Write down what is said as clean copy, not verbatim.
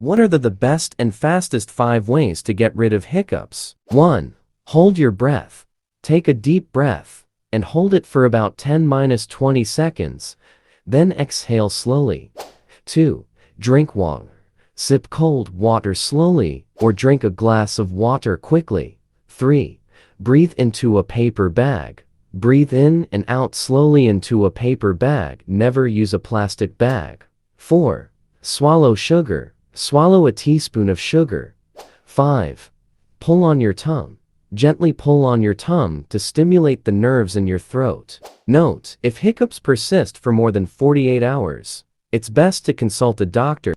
What are the best and fastest 5 ways to get rid of hiccups? 1. Hold your breath. Take a deep breath and hold it for about 10–20 seconds, then exhale slowly. 2. Drink water. Sip cold water slowly or drink a glass of water quickly. 3. Breathe into a paper bag. Breathe in and out slowly into a paper bag. Never use a plastic bag. 4. Swallow sugar. Swallow a teaspoon of sugar. 5. Pull on your tongue. Gently pull on your tongue to stimulate the nerves in your throat. Note: if hiccups persist for more than 48 hours, it's best to consult a doctor.